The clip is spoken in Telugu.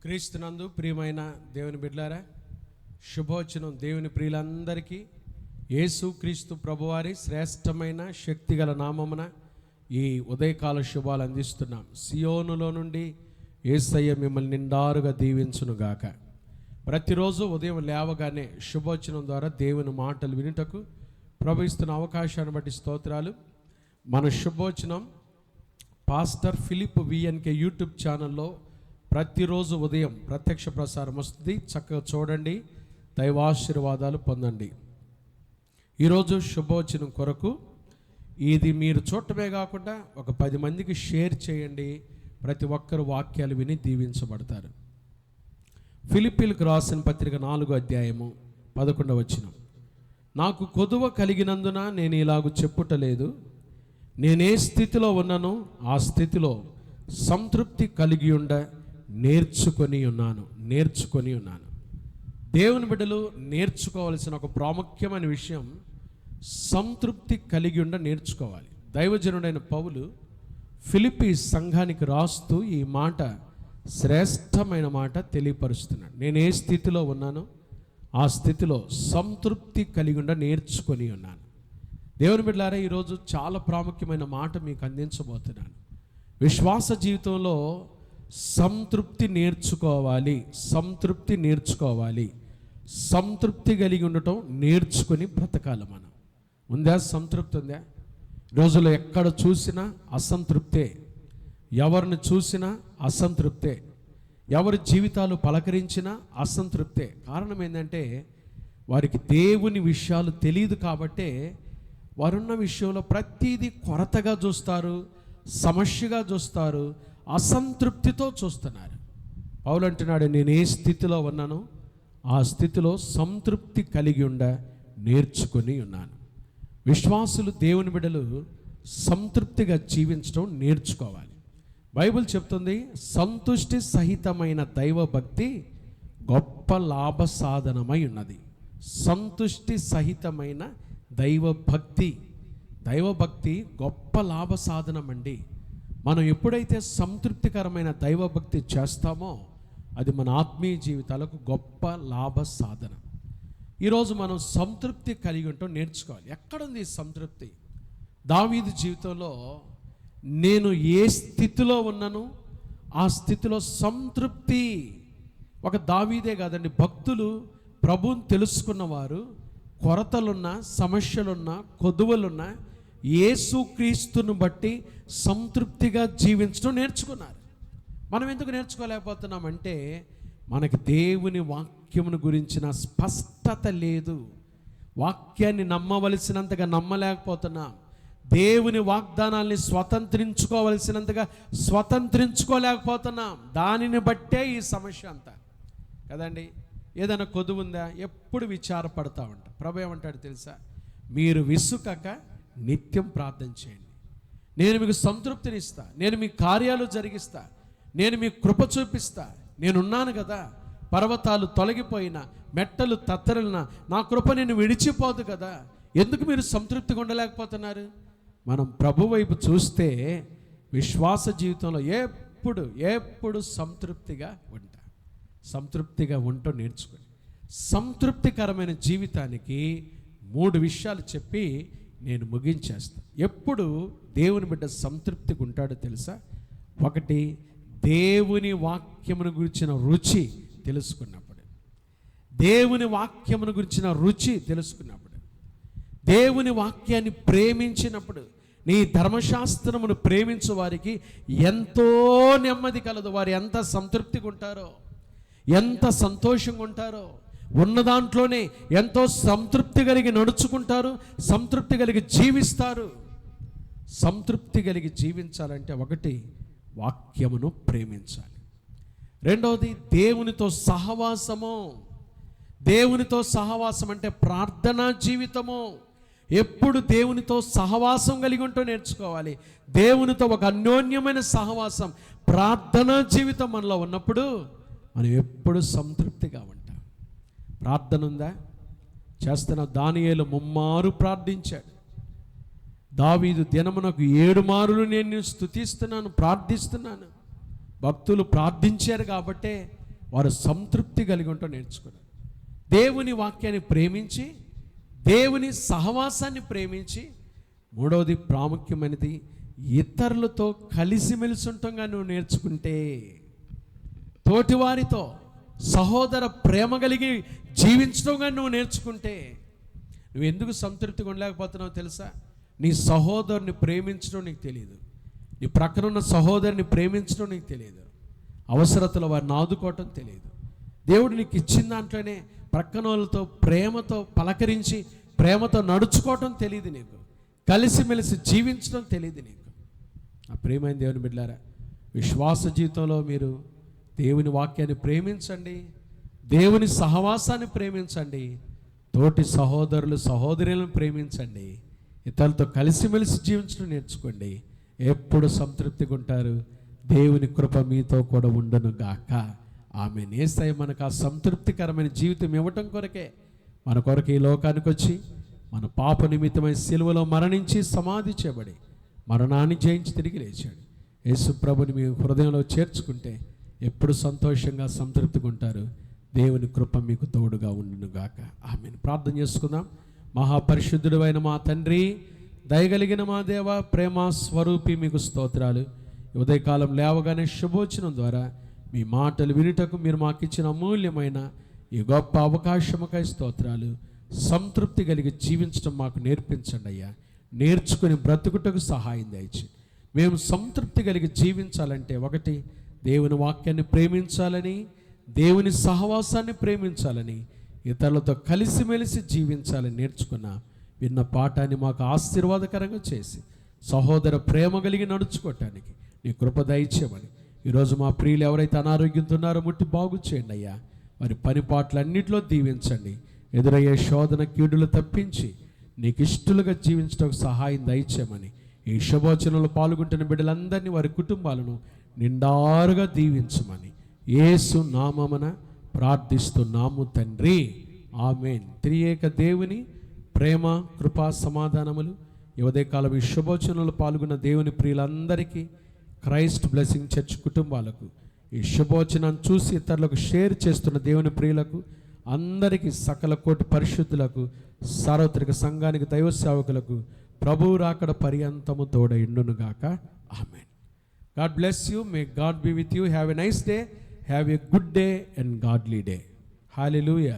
క్రీస్తునందు ప్రియమైన దేవుని బిడ్డలారా, శుభవచనం దేవుని ప్రియులందరికీ యేసు క్రీస్తు ప్రభువారి శ్రేష్టమైన శక్తిగల నామమున ఈ ఉదయకాల శుభాలు అందిస్తున్నాం. సియోనులో నుండి యేసయ్య మిమ్మల్ని నిండారుగా దీవించునుగాక. ప్రతిరోజు ఉదయం లేవగానే శుభవచనం ద్వారా దేవుని మాటలు వినుటకు ప్రభు ఇస్తున్న అవకాశాన్ని బట్టి స్తోత్రాలు. మన శుభవచనం పాస్టర్ ఫిలిప్ విఎన్కే యూట్యూబ్ ఛానల్లో ప్రతిరోజు ఉదయం ప్రత్యక్ష ప్రసారం వస్తుంది. చక్కగా చూడండి, దైవాశీర్వాదాలు పొందండి. ఈరోజు శుభవచనం కొరకు ఇది మీరు చూడటమే కాకుండా ఒక 10 మందికి షేర్ చేయండి. ప్రతి ఒక్కరు వాక్యాలు విని దీవించబడతారు. ఫిలిప్పీలకు రాసిన పత్రిక 4వ అధ్యాయము 11వ వచనం. నాకు కొదువ కలిగినందున నేను ఇలాగ చెప్పుటలేదు, నేనే స్థితిలో ఉన్నానో ఆ స్థితిలో సంతృప్తి కలిగి ఉండ నేర్చుకొని ఉన్నాను. దేవుని బిడ్డలు నేర్చుకోవాల్సిన ఒక ప్రాముఖ్యమైన విషయం సంతృప్తి కలిగి ఉండ నేర్చుకోవాలి. దైవజనుడైన పౌలు ఫిలిప్పీ సంఘానికి రాస్తూ ఈ మాట, శ్రేష్టమైన మాట తెలియపరుస్తున్నాడు. నేను ఏ స్థితిలో ఉన్నానో ఆ స్థితిలో సంతృప్తి కలిగి ఉండ నేర్చుకొని ఉన్నాను. దేవుని బిడ్డలారా, ఈరోజు చాలా ప్రాముఖ్యమైన మాట మీకు అందించబోతున్నాను. విశ్వాస జీవితంలో సంతృప్తి నేర్చుకోవాలి. సంతృప్తి కలిగి ఉండటం నేర్చుకొని బ్రతకాలి. మనం ఉందా? సంతృప్తి ఉందా? రోజులో ఎక్కడ చూసినా అసంతృప్తే, ఎవరిని చూసినా అసంతృప్తే, ఎవరి జీవితాలు పలకరించినా అసంతృప్తే. కారణం ఏంటంటే వారికి దేవుని విషయాలు తెలియదు కాబట్టే వారున్న విషయంలో ప్రతిదీ కొరతగా చూస్తారు, సమస్యగా చూస్తారు, అసంతృప్తితో చూస్తున్నారు. పౌలు అంటున్నాడు, నేను ఏ స్థితిలో ఉన్నానో ఆ స్థితిలో సంతృప్తి కలిగి ఉండ నేర్చుకొని ఉన్నాను. విశ్వాసులు, దేవుని బిడ్డలు సంతృప్తిగా జీవించడం నేర్చుకోవాలి. బైబిల్ చెప్తుంది, సంతుష్టి సహితమైన దైవ భక్తి గొప్ప లాభ సాధనమై ఉన్నది. సంతుష్టి సహితమైన దైవభక్తి గొప్ప లాభ సాధనం అండి. మనం ఎప్పుడైతే సంతృప్తికరమైన దైవభక్తి చేస్తామో అది మన ఆత్మీయ జీవితాలకు గొప్ప లాభ సాధన. ఈరోజు మనం సంతృప్తి కలిగి ఉంటాం నేర్చుకోవాలి. ఎక్కడుంది సంతృప్తి? దావీదు జీవితంలో నేను ఏ స్థితిలో ఉన్నానో ఆ స్థితిలో సంతృప్తి. ఒక దావీదే కాదండి, భక్తులు ప్రభువుని తెలుసుకున్నవారు కొరతలున్నా, సమస్యలున్నా, కొదువలున్నా యేసుక్రీస్తును బట్టి సంతృప్తిగా జీవించడం నేర్చుకున్నారు. మనం ఎందుకు నేర్చుకోలేకపోతున్నామంటే మనకి దేవుని వాక్యమును గురించిన స్పష్టత లేదు. వాక్యాన్ని నమ్మవలసినంతగా నమ్మలేకపోతున్నాం. దేవుని వాగ్దానాల్ని స్వతంత్రించుకోవలసినంతగా స్వతంత్రించుకోలేకపోతున్నాం. దానిని బట్టే ఈ సమస్య అంతా కదండి. ఏదైనా కొదువు ఉందా? ఎప్పుడు విచారపడతా ఉంటా. ప్రభు ఏమంటాడు తెలుసా? మీరు విసుకక నిత్యం ప్రార్థన చేయండి, నేను మీకు సంతృప్తినిస్తా, నేను మీ కార్యాలు జరిగిస్తా, నేను మీకు కృప చూపిస్తా. నేనున్నాను కదా. పర్వతాలు తొలగిపోయినా, మెట్టలు తత్తరినా నా కృప నేను విడిచిపోదు కదా. ఎందుకు మీరు సంతృప్తిగా ఉండలేకపోతున్నారు? మనం ప్రభు వైపు చూస్తే విశ్వాస జీవితంలో ఎప్పుడు సంతృప్తిగా ఉండటం నేర్చుకోండి. సంతృప్తికరమైన జీవితానికి 3 విషయాలు చెప్పి నేను ముగించేస్తాను. ఎప్పుడు దేవుని బిడ్డ సంతృప్తిగా ఉంటాడో తెలుసా? 1, దేవుని వాక్యమును గురించిన రుచి తెలుసుకున్నప్పుడు, దేవుని వాక్యాన్ని ప్రేమించినప్పుడు, నీ ధర్మశాస్త్రమును ప్రేమించు వారికి ఎంతో నెమ్మది కలదు. వారు ఎంత సంతృప్తిగా ఉంటారో, ఎంత సంతోషంగా ఉంటారో, ఉన్న దాంట్లోనే ఎంతో సంతృప్తి కలిగి నడుచుకుంటారు, సంతృప్తి కలిగి జీవిస్తారు. సంతృప్తి కలిగి జీవించాలంటే 1, వాక్యమును ప్రేమించాలి. 2, దేవునితో సహవాసం అంటే ప్రార్థనా జీవితము. ఎప్పుడు దేవునితో సహవాసం కలిగి ఉంటూ నేర్చుకోవాలి. దేవునితో ఒక అన్యోన్యమైన సహవాసం, ప్రార్థనా జీవితం మనలో ఉన్నప్పుడు మనం ఎప్పుడు సంతృప్తిగా ఉంటాం. ప్రార్థన ఉందా? చేస్తున్న దానియేలు 3 మారు ప్రార్థించాడు. దావీదు దినమునకు 7 మారులు నేను స్తుతిస్తున్నాను, ప్రార్థిస్తున్నాను. భక్తులు ప్రార్థించారు కాబట్టే వారు సంతృప్తి కలిగి ఉండటం నేర్చుకున్నారు. దేవుని వాక్యాన్ని ప్రేమించి, దేవుని సహవాసాన్ని ప్రేమించి, మూడవది ప్రాముఖ్యమైనది ఇతరులతో కలిసిమెలిసి ఉండటంగా నువ్వు నేర్చుకుంటే, తోటివారితో సహోదర ప్రేమ కలిగి జీవించడంగా నువ్వు నేర్చుకుంటే, నువ్వు ఎందుకు సంతృప్తిగా ఉండలేకపోతున్నావు తెలుసా? నీ సహోదరుని ప్రేమించడం నీకు తెలియదు, నీ ప్రక్కనున్న సహోదరుని ప్రేమించడం నీకు తెలియదు, అవసరతలో వారిని ఆదుకోవటం తెలియదు. దేవుడు నీకు ఇచ్చిన దాంట్లోనే ప్రక్కన వాళ్ళతో ప్రేమతో పలకరించి ప్రేమతో నడుచుకోవటం తెలియదు నీకు, కలిసిమెలిసి జీవించడం తెలియదు నీకు. ఆ ప్రేమైన దేవుని బిడ్డలారా, విశ్వాస జీవితంలో మీరు దేవుని వాక్యాన్ని ప్రేమించండి, దేవుని సహవాసాన్ని ప్రేమించండి, తోటి సహోదరులు సహోదరులను ప్రేమించండి, ఇతరులతో కలిసిమెలిసి జీవించడం నేర్చుకోండి. ఎప్పుడు సంతృప్తిగా ఉంటారు. దేవుని కృప మీతో కూడా ఉండును గాక. ఆమె యేసయ్య మనకు ఆ సంతృప్తికరమైన జీవితం ఇవ్వటం కొరకే మన కొరకు ఈ లోకానికి వచ్చి మన పాప నిమిత్తమైన సిలువలో మరణించి సమాధి చేయబడి మరణాన్ని జయించి తిరిగి లేచాడు. యేసు ప్రభుని మీ హృదయంలో చేర్చుకుంటే ఎప్పుడు సంతోషంగా సంతృప్తిగా ఉంటారు. దేవుని కృప మీకు తోడుగా ఉండును గాక. ఆమెను ప్రార్థన చేసుకుందాం. మహాపరిశుద్ధుడు అయిన మా తండ్రి, దయగలిగిన మా దేవ, ప్రేమ స్వరూపి, మీకు స్తోత్రాలు. ఉదయకాలం లేవగానే శుభోచనం ద్వారా మీ మాటలు వినుటకు మీరు మాకు ఇచ్చిన అమూల్యమైన ఈ గొప్ప అవకాశముకై స్తోత్రాలు. సంతృప్తి కలిగి జీవించడం మాకు నేర్పించండి అయ్యా. నేర్చుకుని బ్రతుకుటకు సహాయం దయచి మేము సంతృప్తి కలిగి జీవించాలంటే, ఒకటి దేవుని వాక్యాన్ని ప్రేమించాలని, దేవుని సహవాసాన్ని ప్రేమించాలని, ఇతరులతో కలిసిమెలిసి జీవించాలని నేర్చుకున్న విన్న పాఠాన్ని మాకు ఆశీర్వాదకరంగా చేసి సహోదర ప్రేమ కలిగి నడుచుకోవటానికి నీ కృప దయచేయమని, ఈరోజు మా ప్రియులు ఎవరైతే అనారోగ్యంతో ఉన్నారో ముట్టి బాగు చేయండి అయ్యా. వారి పని పాటలన్నింటిలో దీవించండి. ఎదురయ్యే శోధన కీడులు తప్పించి నీకు ఇష్టలుగా జీవించడానికి సహాయం దయచేయమని, ఈ శుభోచనలో పాల్గొంటున్న బిడ్డలందరినీ వారి కుటుంబాలను నిండారుగా దీవించమని యేసు నామమున ప్రార్థిస్తున్నాము తండ్రి. ఆమేన్. త్రియేక దేవుని ప్రేమ, కృపా, సమాధానములు ఈ ఉదయకాలం ఈ శుభోచనలో పాల్గొన్న దేవుని ప్రియులందరికీ, క్రైస్ట్ బ్లెస్సింగ్ చర్చ్ కుటుంబాలకు, ఈ శుభోచనాన్ని చూసి ఇతరులకు షేర్ చేస్తున్న దేవుని ప్రియులకు అందరికీ, సకల కోటి పరిశుద్ధులకు, సార్వత్రిక సంఘానికి, దైవ సేవకులకు ప్రభువు రాకడ పర్యంతము తోడైండునుగాక. ఆమేన్. God bless you. May God be with you. Have a nice day. Have a good day and godly day. Hallelujah.